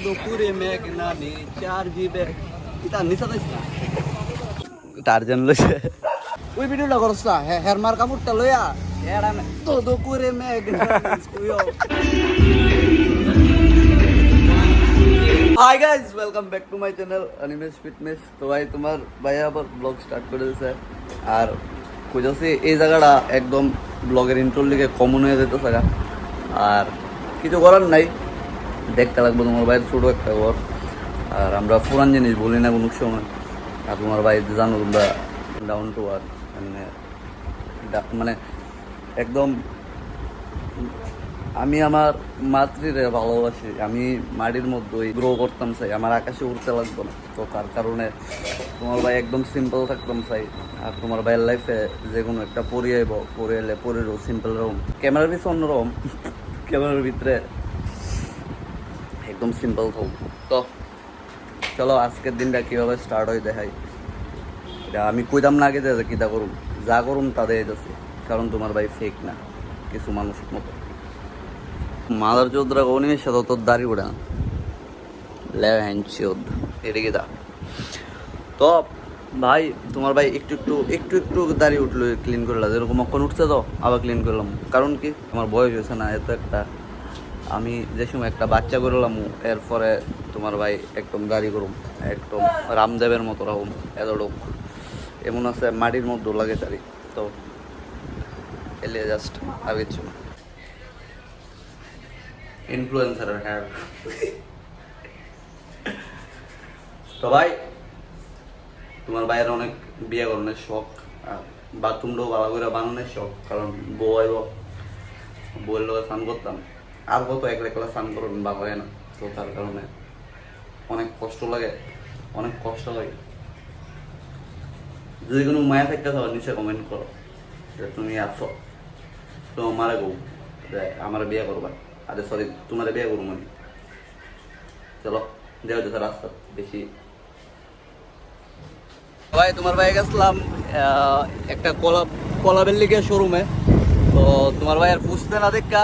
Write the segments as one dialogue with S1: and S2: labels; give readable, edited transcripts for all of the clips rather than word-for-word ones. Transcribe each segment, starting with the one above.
S1: দুপুরে মেঘ নামে চার জিবে এটা নিচা যাইছ না টারজান লইছে ওই ভিডিওটা করছ না হেরমার কাপড়টা লইয়া এরা তো দুপুরে মেঘ নামে স্কুইও hi guys welcome back to my channel Animesh fitness. তো ভাই তোমার ভাইয়া আবার ব্লগ স্টার্ট করে দিয়েছে আর খুঁজেছি এই জায়গাটা একদম ব্লগের ইন্ট্রোর লিগে কমন হয়ে যেত জায়গা আর কিছু করার নাই, দেখতে লাগবো তোমার ভাইয়ের ছোটো একটা ঘর আর আমরা পুরান জিনিস বলি না কোনো সময়। আর তোমার ভাই জানো তোমরা ডাউন টু আর্থ মানে একদম আমি আমার মাতৃরে ভালোবাসি, আমি মাটির মধ্যে গ্রো করতাম চাই, আমার আকাশে উঠতে লাগতো না। তো তার কারণে তোমার ভাই একদম সিম্পল থাকতাম চাই। আর তোমার ভাইয়ের লাইফে যে কোনো একটা পরি আইব, পরে এলে পরেরও সিম্পল রকম, ক্যামেরার পিছনে অন্যরকম, ক্যামেরার ভিতরে একদম সিম্পল থাকুক। তো চলো আজকের দিনটা কীভাবে স্টার্ট হয় দেখাই। এটা আমি কইতাম না আগে যে কীটা করুম, যা করুম তাদের যাচ্ছে, কারণ তোমার ভাই ফেক না, কিছু মানুষ মতো মাদার চোদ্রা কৌনিমের সাথে তোর দাড়ি ওঠে না লেভেন চোদ্দ এদিকে দা। তো ভাই তোমার ভাই একটু একটু দাড়ি উঠলো, ক্লিন করলাম, যেরকম অক্ষণ উঠছে তো আবার ক্লিন করলাম। কারণ কি আমার বয়স হয়েছে না এত একটা, আমি যে সময় একটা বাচ্চা করলাম এরপরে তোমার ভাই একদম দাড়ি করুম একদম রামদেবের মতো রকম এতটুক এমন আছে মাটির মধ্যে লাগে দাড়ি। তো এলে জাস্ট আর কিছু না, ইনফ্লুয়েন্সার হ্যাঁ। তো ভাই তোমার ভাইয়ের অনেক বিয়ে করানোর শখ আর বাথরুমটাও ভালো করে বানানোর শখ, কারণ বউ আইব, বউয়ের লোক স্নান করতাম আর কত একলা একলা স্নান করবেন ভালো হয় না। তো তার কারণে অনেক কষ্ট লাগে, অনেক কষ্ট লাগে। যদি কোনো মায়া থাকতে থাকো নিচে কমেন্ট করো যে তুমি আছো, তো আমারে গো যে আমার বিয়ে করবা, আরে সরি তোমার বিয়ে করবো মানে। চলো দেওয়া যেত রাস্তা বেশি। ভাই তোমার ভাই গেছিলাম একটা কলা বেল্লিকে শোরুমে। তো তোমার ভাইয়ের পুষতে না দেখা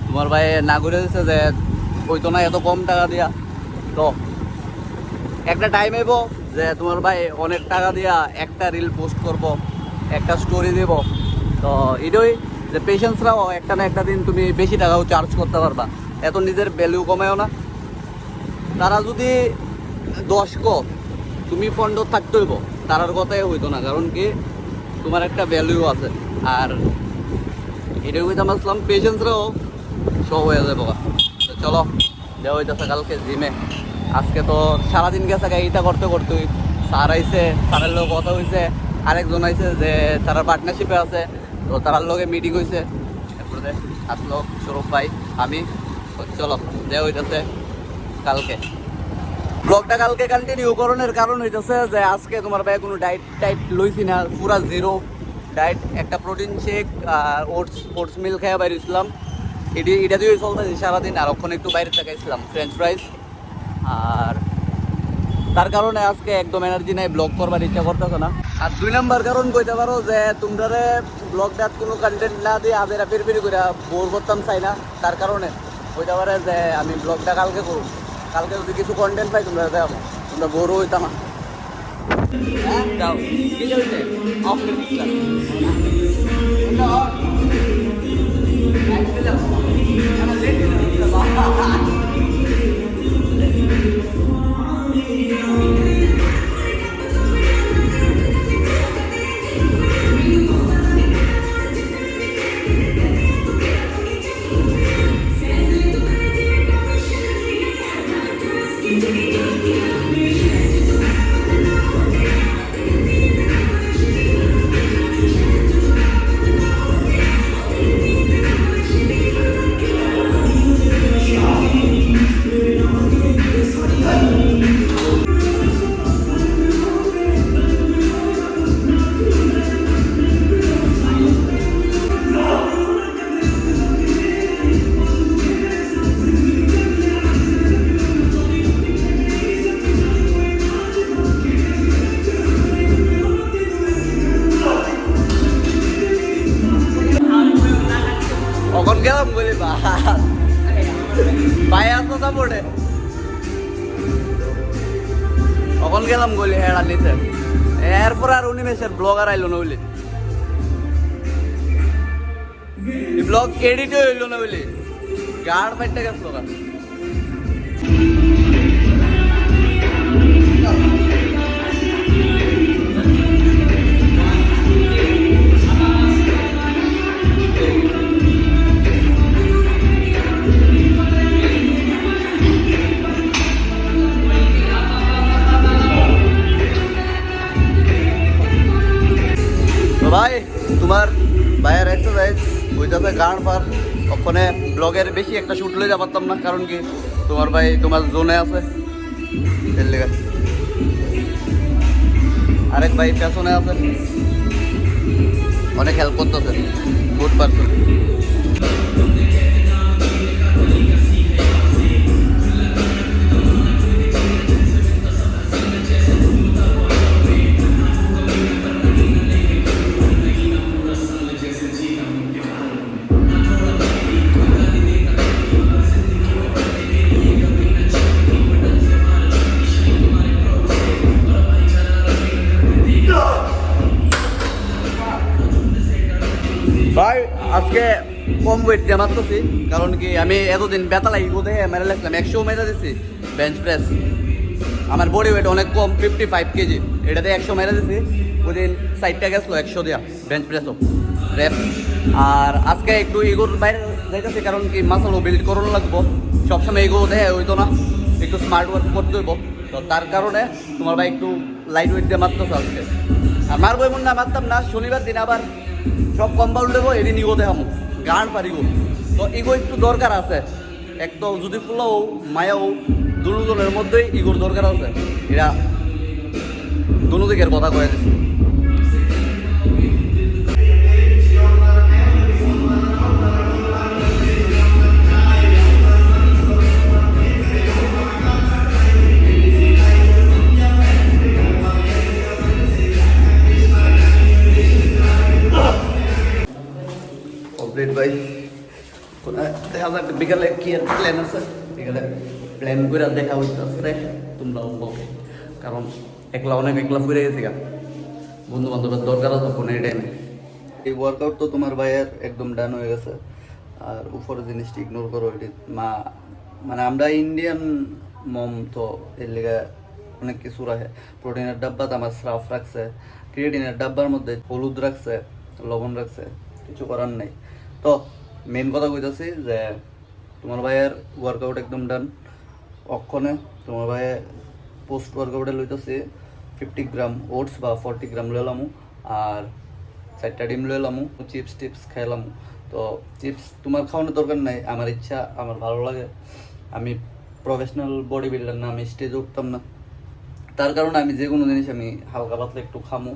S1: তোমার ভাই না করে দিচ্ছে যে ওই তো না এত কম টাকা দিয়া। তো একটা টাইম আইব যে তোমার ভাই অনেক টাকা দিয়া একটা রিল পোস্ট করব, একটা স্টোরি দেব। তো এটাই যে পেশেন্সরাও একটা না একটা দিন তুমি বেশি টাকাও চার্জ করতে পারবা, এত নিজের ভ্যালু কমেও না। তারা যদি 10 তুমি ফন্ড থাকতে হইব, তারার কথাই হইতো না, কারণ কি তোমার একটা ভ্যালু আছে। আর এটাই কইতাম আসলাম পেশেন্সরাও সব হয়ে যাবে। তো চলো দেওয়া হইতেছে কালকে জিমে। আজকে তো সারাদিন গেছে এইটা করতে করতেই, স্যার আইছে, স্যারের লোক কথা হয়েছে, আরেকজন আইছে যে তারা পার্টনারশিপে আছে, তো তার লগে মিটিং হয়েছে, এরপরে আসলো সৌরভ ভাই আমি। চলো দেওয়া হইতেছে কালকে। ব্লগটা কালকে কন্টিনিউ করণের কারণ হইতেছে যে আজকে তোমার ভাই কোনো ডায়েট লইছি না, পুরা জিরো ডায়েট, একটা প্রোটিন শেক আর ওটস মিল খেয়ে বাইরে ছিলাম, এটা দিয়েই চলতেছি সারাদিন। আর ওখানে একটু বাইরে থাকাইছিলাম ফ্রেঞ্চ ফ্রাইজ। আর তার কারণে আজকে একদম এনার্জি নাই, ব্লগ করবার ইচ্ছা করতেছে না। আর 2 নম্বর কারণ কইতে পারো যে তোমরা ব্লগ দেওয়ার কোনো কন্টেন্ট না দিয়ে আদের ফিরি করে বোর করতাম চাই না। তার কারণে কইতে পারে যে আমি ব্লগটা কালকে করব, কালকে যদি কিছু কন্টেন্ট পাই তোমরা দেখো, তোমরা বোরও হইতাম না। যাও কি চলছে অফ তখন গেলাম গলি হেড়া নিতে এরপর আর উনিমেষের ব্লগার আইলো না বলি ব্লগ এডিট হইলো না বলি গাড় ফাইটটা গেছিল না ভাই তোমার ভাইয়ের এক্সারসাইজ ওইটাতে গান পার ওখানে ব্লগের বেশি একটা শুট লইতে পারতাম না কারণ কি তোমার ভাই তোমার জোনে আছে এর লেগে আরেক ভাই পেছনে আছে অনেক হেল্প করতেছে গুড পারসন ভাই আজকে কম ওয়েট দিয়ে মারতেছি কারণ কি আমি এতদিন ব্যথা লাগি কোথায় মেরে লাগলাম 100 মেরে দিছি বেঞ্চ প্রেস আমার বডি ওয়েট অনেক কম 55 কেজি এটাতে 100 মেরে দিছি ওদিন সাইডটা গেছিলো 100 দিয়া বেঞ্চ প্রেসও র্যাপ আর আজকে একটু ইগোর বাইরে যাইতেছি কারণ কি মাসলও বিল্ড করানো লাগবো সবসময় ইগো দেয় হইতো না একটু স্মার্ট ওয়ার্ক করতে হইব তো তার কারণে তোমার ভাই একটু লাইট ওয়েট দিয়ে মারতেছে আজকে আর মারবো এমন না মারতাম না শনিবার দিন আবার সব কম্পাউন্ড দেবো এদিন ইগো দেখামো গান পারিগো তো ইগো একটু দরকার আছে এক তো যদি ফুলাও মায়াও দুজনের মধ্যেই ইগোর দরকার আছে এরা দুনো দিকের কথা কয়ে দিচ্ছে ভাই দেখা যাক বিকালে কি প্ল্যান আছে বিকালে প্ল্যান করে দেখা হইতেছে তোমরাও বলবে কারণ অনেক একলা ফুরে গেছি গা বন্ধু বান্ধবের দরকার আছে কোনো এই টাইমে এই ওয়ার্কআউট তো তোমার ভাইয়ের একদম ডান হয়ে গেছে আর উপরে জিনিসটি ইগনোর করো এটি মানে আমরা ইন্ডিয়ান মম তো এর লেগে অনেক কিছু রাখে প্রোটিনের ডাব্বাতে আমার স্রাফ রাখছে ক্রিয়েটিনের ডাব্বার মধ্যে হলুদ রাখছে লবণ রাখছে কিছু করার নেই তো মেন কথা কইতাছি যে তোমার ভাইয়ের ওয়ার্কআউট একদম ডান অক্ষণে তোমার ভাইয়ে পোস্ট ওয়ার্কআউটে লইতেছে 50 গ্রাম ওটস বা 40 গ্রাম লইলামু আর 4টা ডিম লইলামু চিপস টিপস খাইলামু তো চিপস তোমার খাওয়ানোর দরকার নাই আমার ইচ্ছা আমার ভালো লাগে আমি প্রফেশনাল বডি বিল্ডার না আমি স্টেজে উঠতাম না তার কারণে আমি যে কোনো জিনিস আমি হালকা পাতলা একটু খামু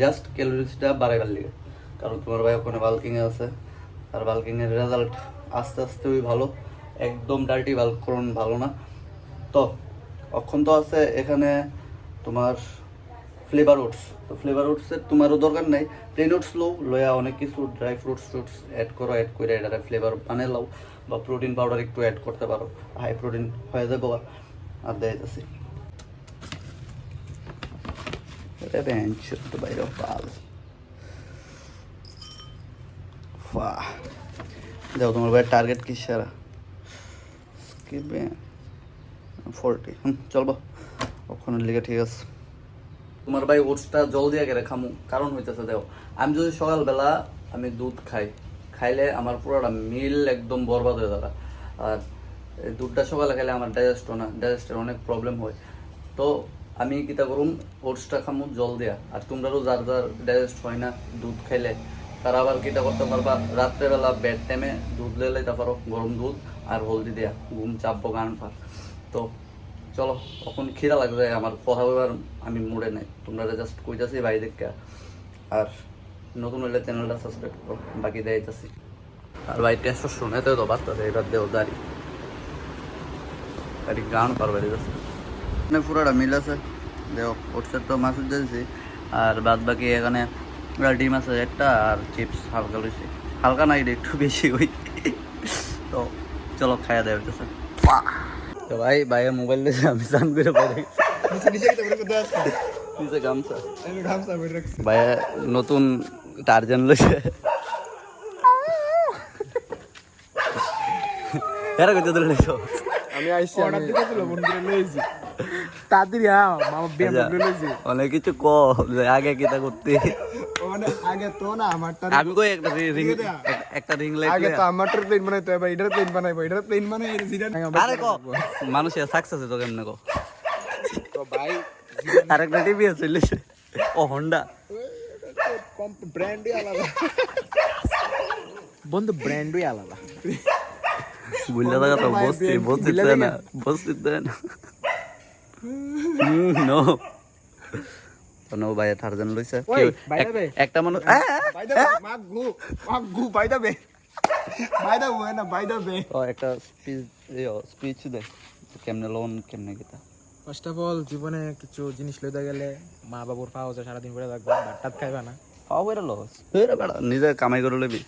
S1: জাস্ট ক্যালোরিজটা বাড়াইবার লিগে কারণ তোমার ভাই ওখানে বাল্কিংয়ে আছে আর বাল্কিংয়ের রেজাল্ট আস্তে আস্তে ওই ভালো একদম ডার্টি বাল্ক করুন ভালো না তো অক্ষণ তো আছে এখানে তোমার ফ্লেভার ওটস তো ফ্লেভার ওটসের তোমারও দরকার নাই প্লেন ওটস লইয়া অনেক কিছু ড্রাই ফ্রুটস অ্যাড করো অ্যাড করে এটা ফ্লেভার বানিয়ে লাও বা প্রোটিন পাউডার একটু অ্যাড করতে পারো হাই প্রোটিন হয়ে যাবো আর দেয় যাচ্ছি বাইরে পাল দেখো তোমার ভাই টার্গেট কি সারা 40 চলবো ওখানের লিগে ঠিক আছে তোমার ভাই ওটসটা জল দিয়ে গেলে খামু কারণ হইতেছে দেখো আমি যদি সকালবেলা আমি দুধ খাইলে আমার পুরোটা মিল একদম বরবাদ হয়ে যাবে আর দুধটা সকালে খাইলে আমার ডাইজেস্টের অনেক প্রবলেম হয় তো আমি কিতা করুম ওটসটা খামু জল দেয়া আর তোমরাও যার ডাইজেস্ট হয় না দুধ খাইলে তারা আবার কিটা করতে পারবা রাত্রেবেলা বেড টাইমে দুধ লইতে পারো গরম দুধ আর হলদি দেয়া ঘুম চাপবো গান পার তো চলো এখন খিদা লাগবে আমার কথা বলার আমি মুড়ে নাই তোমরা জাস্ট কইতাছি ভাই দেখে আর নতুন হইলে চ্যানেলটা সাবস্ক্রাইব করো বাকি দেয়াইতাছি আর ভাই টেস্ট শুনেতে তো বাচ্চা এবার দেও দাঁড়ি গান পারবে মানে পুরোটা মিল আছে দেও ওটসের তো মাছ দিয়েছি আর বাদ বাকি এখানে ডিম আছে একটা আর চিপস হালকা লইছি হালকা নাই একটু বেশি ওই তো চলো খাইয়া দেওয়া হইতেছে তো ভাইয়ের মোবাইল দিয়ে আমি স্নান করে পড়ে গেছি নিচে গামছা ভাই নতুন টার্জান লইছে এরা কইতে ধরে লইছো
S2: আমি আইছি অর্ডার দিতেছিল বন্ধুরে লইছি তাড়াতাড়ি মামা বিয়ে লইছি
S1: অনেক কিছু ক আগে কিটা করতে
S2: মানে আগে তো না আমারটা
S1: আমি কই একটা রিং লাইট
S2: আগে তো আমারটা প্লেন বানাইতে হবে এটার প্লেন বানাইবো এটার প্লেন বানাই
S1: আরে ক মানুষের সাকসেস তো কেমনে কো
S2: তো ভাই
S1: আরেকটা টিভি আছে লইছে ও হোন্ডা
S2: কম ব্র্যান্ডই আলাদা বন্ধু ব্র্যান্ডই আলাদা
S1: বুঝলা দাদা তো বসতে দেন নো নো ভাই টার্জান লইছে একটা মানুষ ও একটা স্পিচ দে কেমনে লোন কেমনে কিটা
S2: ফার্স্ট অফ অল জীবনে কিছু জিনিস লইতে গেলে মা বাবুর পাওয়া যায় সারাদিন করে রাখবো ভাত খাইবা না
S1: পাও করে লস হেরে বেড়া নিজে কামাই করে লবি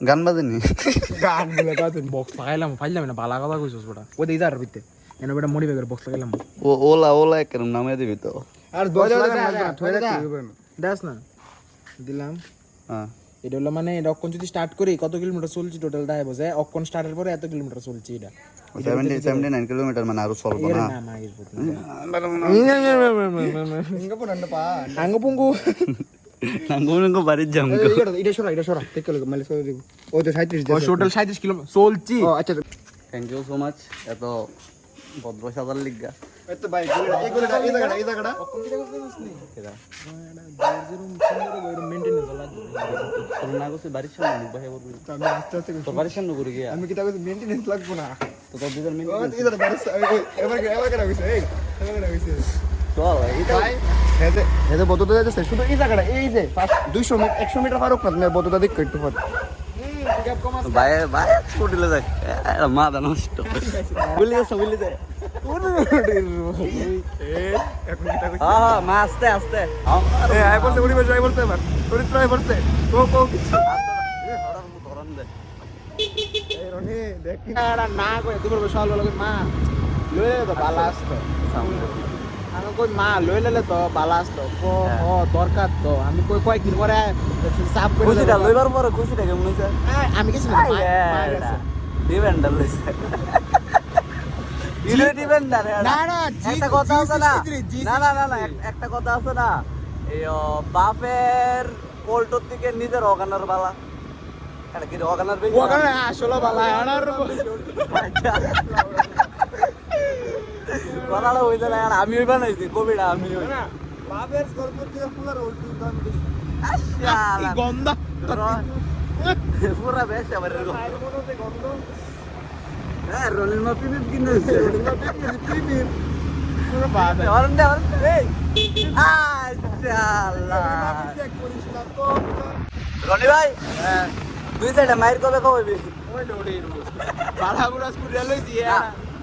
S1: গান বাজেনি
S2: গান গুলো বাজেন বক্স লাগাইলাম ফাইলাম না বালা কথা কইছস বড়া ওই দেই যার ভিতরে এনে বড়া মডিফাই করে বক্স লাগাইলাম
S1: ও ওলা কেন নামে দিবি তো
S2: আর বক্স লাগা থই দাস না দিলাম
S1: হ্যাঁ
S2: এটা হলো মানে এটা অক্ষণ যদি স্টার্ট করি কত কিলোমিটার চলছি টোটাল দায় বোঝে অক্ষণ স্টার্টের পরে এত কিলোমিটার চলছি এটা
S1: 79 কিলোমিটার মানে আরো চলবো না
S2: আঙ্গপুঙ্গু
S1: নাঙ্গো বাড়ির যাম
S2: এটা সরা ঠিক করে মাইলেজ করে দিব ও তো 37 টোটাল 37 কিলোমিটার চলছি ও আচ্ছা
S1: থ্যাংক ইউ সো মাচ এত ভদ্র সাদার লিগা
S2: এত ভাই এই জায়গাটা
S1: বাড়ির সামনে ভাই
S2: আমি আস্তে আস্তে
S1: তোর বাড়ির সামনে করে গিয়া
S2: আমি কি তাকে মেইনটেনেন্স লাগবো না
S1: তো তোর দুজন মিনিট
S2: এবার এবার কেন হইছে এই এবার হইছে
S1: চল এটা
S2: ভাই হেদে বতটা যাচ্ছে শুধু এই জায়গাটা এই যে 200 মিটার 100 মিটার ফারক না তুমি বতটা দেখ একটু পর
S1: ভাই স্কুটিলে যায় মা দা নষ্ট বলি যায়
S2: এখন কি তাকে
S1: হ্যাঁ মা আস্তে আস্তে
S2: এই আই বলতে উড়ি বসে আই বলতে এবার তোরি ট্রাই করতে কো
S1: ধরন দে
S2: এই রনি দেখ না কই তুমি বসাল লাগে মা লয়ে তো বালা আসতো আমি কই মা লই লেলে তো বালা আসতো ও দরকার তো আমি কই কয়েকদিন পরে সাফ করে
S1: খুশিটা লইবার পরে খুশিটা কেমন হইছে
S2: আমি কিছু না
S1: ডিভেন্ডার লইছে ইলে ডিভেন্ডার
S2: না না
S1: একটা কথা আছে না না একটা কথা আছে না এই বাপের কোল্টোর দিকে নিজের অগানার বালা এটা কি অগানার বেশি
S2: অগানা আসলে বালা আনার
S1: কথাটা হইছে না আর আমি ওই বানাইছি কবিটা আমি ওই
S2: না বাপের স্কর্পিও থেকে ফুলার উল্টো দাম বেশি
S1: আশা
S2: গন্ধ
S1: পুরা বেশ আবার
S2: গন্ধ
S1: হ্যাঁ রোলিং মাপিনে কিনেছে
S2: প্রিমিয়াম পুরো বাদে
S1: অরন্দে এই আশাআল্লাহ
S2: চেক করিস না তো
S1: রনি ভাই দুই সাইডে মাইর কবে কইবি
S2: ওই লোডি বালা পুরা স্কুটি লইছি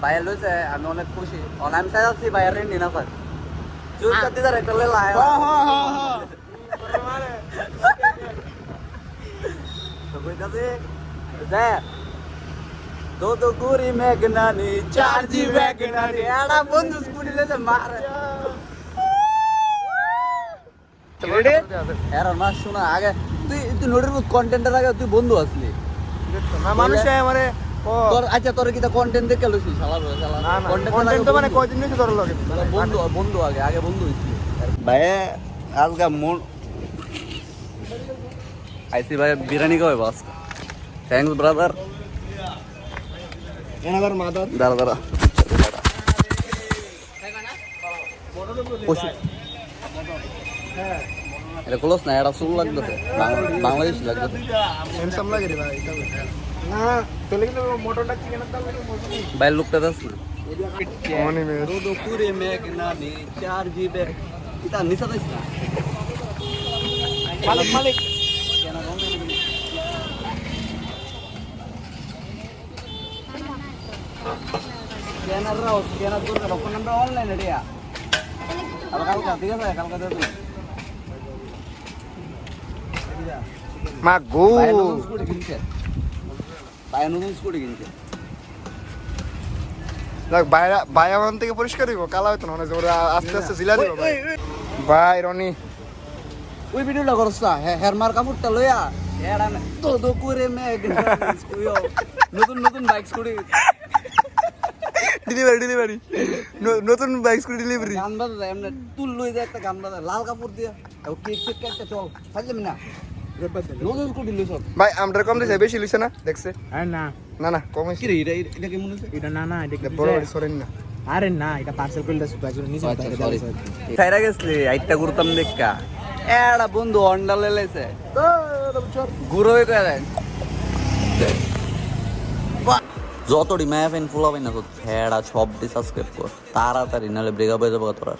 S1: বাইরে লইছে আমি অনেক খুশি অনাম চাই আছি বাইরে নিনা স্যার জোর কাটি দার একটা লেলা
S2: হ্যাঁ মারে
S1: তো কইতাছে যা দো গুরি মেঘনানি চার জি মেঘনানি এডা বন্ধু স্কুটি লইছে মারে রেডি এর না শোনা আগে তুই নোটির কন্টেন্টের আগে তুই বন্ধু আসলি
S2: না মানুষে মানে
S1: তোর আচ্ছা তোর কি কন্টেন্ট দেখে লইছিস শালা
S2: কন্টেন্ট তো মানে কয়দিন নিয়ে তোর লাগে
S1: বন্ধু আগে বন্ধু হইছিল ভাই আজকে মন আইসি ভাই বিরিয়ানি কই বস থ্যাঙ্কস ব্রাদার
S2: এনাদার মাদার
S1: দাঁড়া এটা ক্লোজ না এটা সুল লাগতেছে বাংলাদেশ লাগতেছে
S2: হ্যান্ডসাম লাগে রে ভাই না তোলে কিন্তু মোটরটা চিকেনের দাম
S1: ভাই লুকটা দাস
S2: মনে মে
S1: দো পুরে মেঘনানি 4 জিবে এটা নিচা দাইছ না মালিক কেন স্ক্যানার রাও স্ক্যানার করে রাও কোন নাম্বার অনলাইন রেডিয়া আর কালকে ঠিক আছে কালকে দে তুই
S2: মা গো
S1: স্কুটি কিনছে নতুন স্কুটি কিনছে
S3: দেখ ভাই আমার থেকে পরিষ্কার দিব কালা হইতো না যে ওরা আস্তে আস্তে জিলা দিব ভাই। ভাই রনি
S1: ওই ভিডিওটা করছ না হেরমার কাপড়টা লইয়া এরা তো তো করে নতুন নতুন বাইক স্কুটি
S3: ডেলিভারি নতুন বাইক স্কুটি ডেলিভারি
S1: গান বাজা এমনি তুল লই যায় একটা গান বাজা লাল কাপড় দিয়া কেক চেক একটা চল থাকলাম না নতুন স্কুটি লইছ
S3: ভাই আমটার কম দিছে বেশি লইছে না দেখছে
S2: আরে না
S3: না না কম হইছে
S1: কি রে এটা কেমন হইছে
S2: এটা না না এটা কি
S3: বড়
S2: দিছে?
S3: বড় সরেন না
S2: আরে না এটা পার্সেল করে দিছে একজন নিচে
S1: সরি খাইরা গেছলি আইটা করতাম দেখা এড়া বন্ধু হন্ডা লেলেছে ঘুরো হয়ে কয়ে দেন যতটি ম্যাপ এন ফুলাবেন না তো ফেড়া সব সাবস্ক্রাইব কর তাড়াতাড়ি নাহলে ব্রেকআপ হয়ে যাবো তোরা